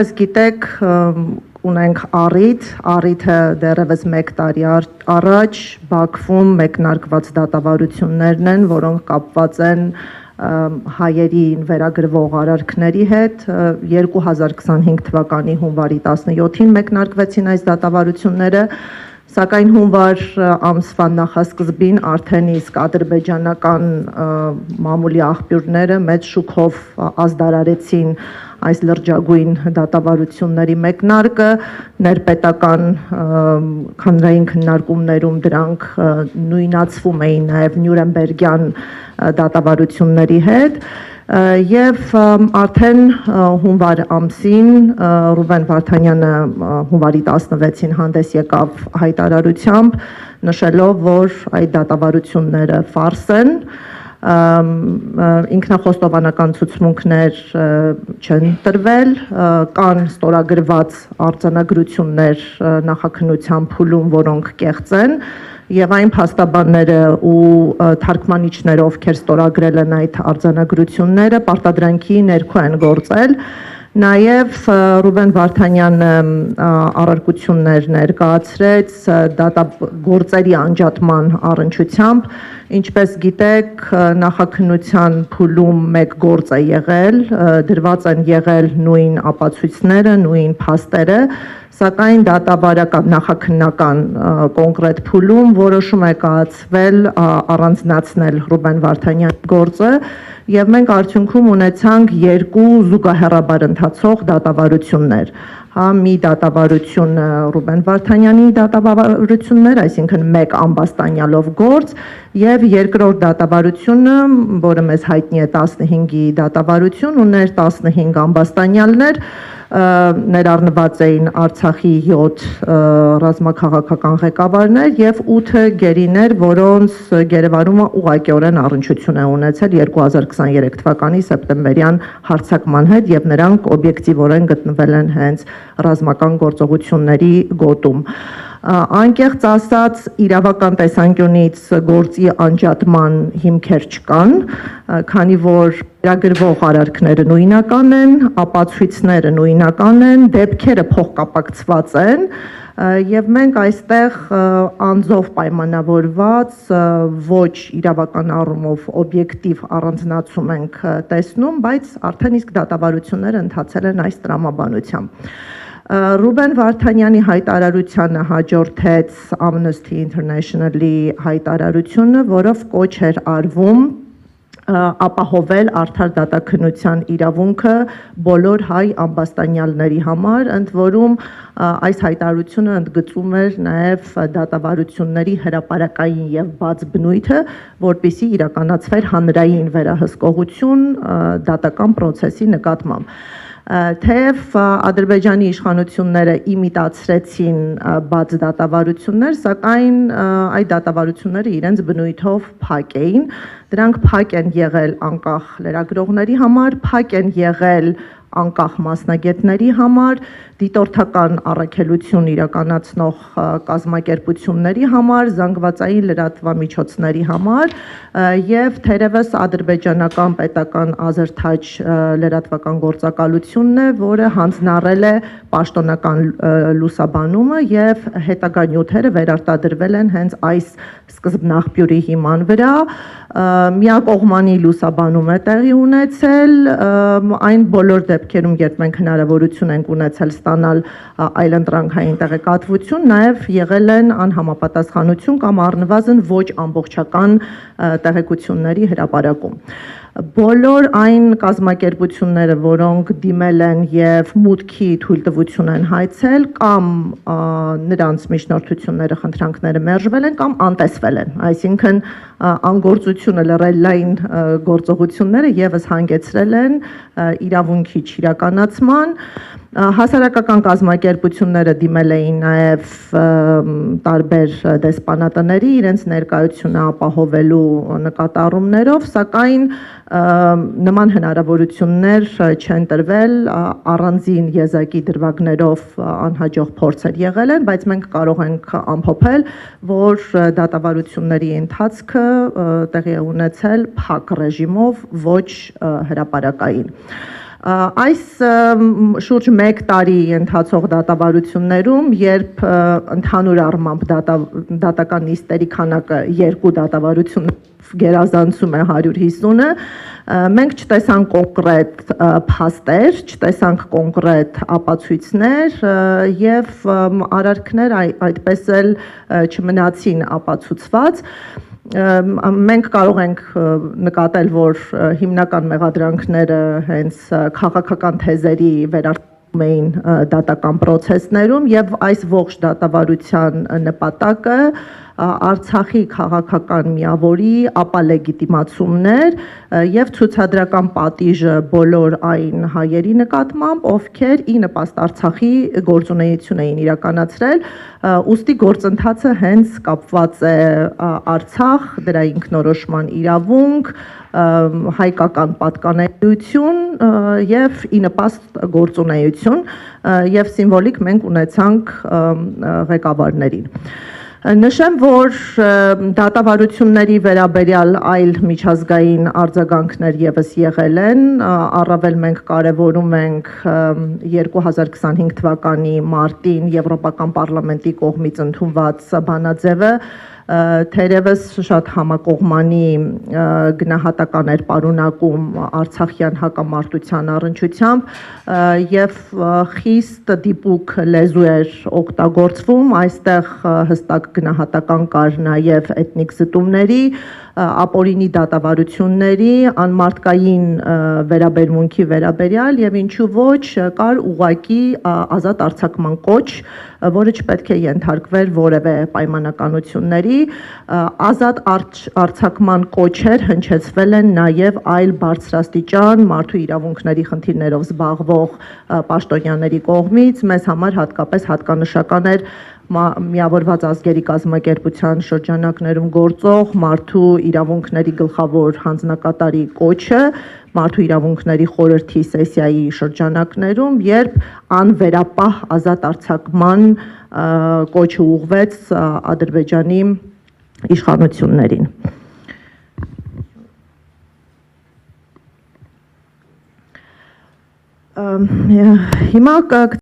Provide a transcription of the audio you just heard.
Գիտեք, ունենք առիթը դեռևս 1 տարի առաջ Բաքվում մեկնարկված դատավարություններն են, որոնք կապված են հայերին վերագրվող արարքների հետ։ 2025 թվականի հունվարի 17-ին մեկնարկվեցին այս դատավարությունները, սակայն հունվար ամսվա նախասկզբին արդեն իսկ ադրբեջանական մամուլի աղբյուրները մեծ շուքով ազդարարեցին այս լրջագույն դատավարությունների մեկնարկը, ներպետական քննային քննարկումներում դրանք նույնացվում էին նաև Նյուրնբերգյան դատավարությունների հետ, եւ արդեն հունվար ամսին Ռուբեն Վարդանյանը հունվարի 16-ին հանդես եկավ հայտարարությամբ, նշելով, որ այդ դատավարությունները ֆարս են, ինքնախոստովանական ցուցմունքներ չեն տրվել, կան ստորագրված արձանագրություններ նախաքննության փուլում, որոնք կեղծ են, եւ այն փաստաբանները ու թարգմանիչները, ովքեր ստորագրել են այդ արձանագրությունները, պարտադրանքի ներքո են գործել։ Նաև Ռուբեն Վարդանյանը առարկություններ ներկայացրեց դատագործերի անջատման առնչությամբ, ինչպես գիտեք, նախաքննության փուլում 1 գործ է եղել, դրված են եղել նույն ապացույցները, նույն փաստերը, սակայն դատավարական նախաքննական կոնկրետ փուլում որոշում է կայացվել առանձնացնել Ռուբեն Վարդանյանի գործը, եւ մենք արդյունքում ունեցանք 2 զուգահեռաբար ընթացող դատավարություններ, մի դատավարություն Ռուբեն Վարդանյանի դատավարություններ, այսինքն 1 ամբաստանյալով գործ, եւ երկրորդ դատավարությունը, որը մեզ հայտնի է 15-ի դատավարություն, ուներ 15 ամբաստանյալներ, ներառնված էին Արցախի 7 ռազմաքաղաքական ղեկավարներ եւ 8 գերիներ, որոնց գերեվարումը ուղղակիորեն առնչություն է ունեցել 2023 թվականի սեպտեմբերյան հարձակման հետ եւ նրանք օբյեկտիվորեն գտնվել են հենց ռազմական գործողությունների գոտում։ Անկեղծ ասած, իրավական տեսանկյունից գործի անջատման հիմքեր չկան, քանի որ վերագրվող արարքները նույնական են, ապացույցները նույնական են, դեպքերը փոխկապակցված են, եւ մենք այստեղ անձով պայմանավորված ոչ իրավական առումով օբյեկտիվ առանձնացում ենք տեսնում, բայց արդեն իսկ դատավարությունները ընթացել են այս տրամաբանությամբ։ Ռուբեն Վարդանյանի հայտարարությանը հաջորդեց Amnesty International-ի հայտարարությունը, որով կոչ էր արվում ապահովել արդար դատաքննության իրավունքը բոլոր հայ ամբաստանյալների համար, ընդ որում այս հայտարարությունը ընդգծում էր նաև դատավարությունների հրապարակային եւ բաց բնույթը, որպեսզի իրականացվեր հանրային վերահսկողություն դատական process-ի նկատմամբ։ Թեև Ադրբեջանի իշխանությունները իմիտացրեցին բաց դատավարություններ, սակայն այդ դատավարությունները իրենց բնույթով փակ էին, դրանք փակ են եղել անկախ լրագրողների համար, փակ են եղել անկախ մասնագետների համար, դիտորդական առաքելություն իրականացնող կազմակերպությունների համար, զանգվածային լրատվամիջոցների համար եւ թերևս ադրբեջանական պետական Ազերթաջ լրատվական գործակալությունն է, որը հանձնառել է պաշտոնական լուսաբանումը եւ հետագա նյութերը վերարտադրվել են հենց այս սկզբնաղբյուրի հիման վրա, միակողմանի լուսաբանում է տեղի ունեցել, այն բոլոր դեպքերում, երբ մենք հնարավորություն ենք ունեցել ստանալ այլընտրանքային տեղեկատվություն, նաև եղել են անհամապատասխանություն կամ առնվազն ոչ ամբողջական տեղեկությունների հրապարակում։ Բոլոր այն կազմակերպությունները, որոնք դիմել են եւ մուտքի թույլտվություն են հայցել, կամ նրանց միջնորդությունները, խնդրանքները մերժվել են կամ անտեսվել են, այսինքն անգործությունը լրելային գործողությունները եւս հանգեցրել են իրավունքի չիրականացման, հասարակական կազմակերպությունները դիմել էին նաև տարբեր դեսպանատների իրենց ներկայությունը ապահովելու նկատառումներով, սակայն նման հնարավորություններ չեն տրվել, առանձին եզակի դրվագներով անհաջող փորձեր եղել են, բայց մենք կարող ենք ամփոփել, որ դատավարությունների ընթացքը տեղի է ունեցել փակ ռեժիմով, ոչ հրապարակային։ Այս շուրջ 1 տարի ընթացող դատավարություններում, երբ ընդհանուր առմամբ դատական նիստերի քանակը 2 դատավարություն գերազանցում է 150-ը, մենք չտեսանք կոնկրետ փաստեր, չտեսանք կոնկրետ ապացույցներ եւ արարքներ այդպես էլ չմնացին ապացուցված։ Մենք կարող ենք նկատել, որ հիմնական մեղադրանքները հենց քաղաքական թեզերի վերարտադրում էին դատական պրոցեսներում եւ այս ողջ դատավարության նպատակը Արցախի քաղաքական միավորի ապալեգիտիմացումն էր եւ ցուցադրական պատիժը բոլոր այն հայերի նկատմամբ, ովքեր ի նպաստ Արցախի գործունեություն էին իրականացրել, ուստի գործընթացը հենց կապված է Արցախ, դրա ինքնորոշման իրավունք, հայկական պատկանելիություն եւ ի նպաստ գործունեություն եւ սիմվոլիկ մենք ունեցանք ղեկավարներին։ Նշեմ, որ դատավարությունների վերաբերյալ այլ միջազգային արձագանքներ եւս եղել են, առավել մենք կարևորում ենք 2025 թվականի մարտին Եվրոպական պարլամենտի կողմից ընդունված բանաձևը, թերևս շատ համակողմանի գնահատական էր պարունակում արցախյան հակամարտության առնչությամբ եւ խիստ դիպուկ լեզու էր օգտագործվում, այստեղ հստակ գնահատական կար նաեւ էթնիկ զտումների, ապօրինի դատավարությունների, անմարդկային վերաբերմունքի վերաբերյալ եւ ինչու ոչ կար ուղղակի ազատ արձակման կոչ, որը չպետք է ենթարկվեր որևէ պայմանականությունների, ազատ արձակման կոչեր հնչեցվել են նաեւ այլ բարձրաստիճան մարդու իրավունքների խնդիրներով զբաղվող պաշտոնյաների կողմից, մեզ համար հատկապես հատկանշական էր Միավորված ազգերի կազմակերպության շրջանակներում գործող մարդու իրավունքների գլխավոր հանձնակատարի կոչը մարդու իրավունքների խորհրդի սեսիայի շրջանակներում, երբ անվերապահ ազատ արձակման կոչը ուղղվեց Ադրբեջանի իշխանություններին։ Հիմա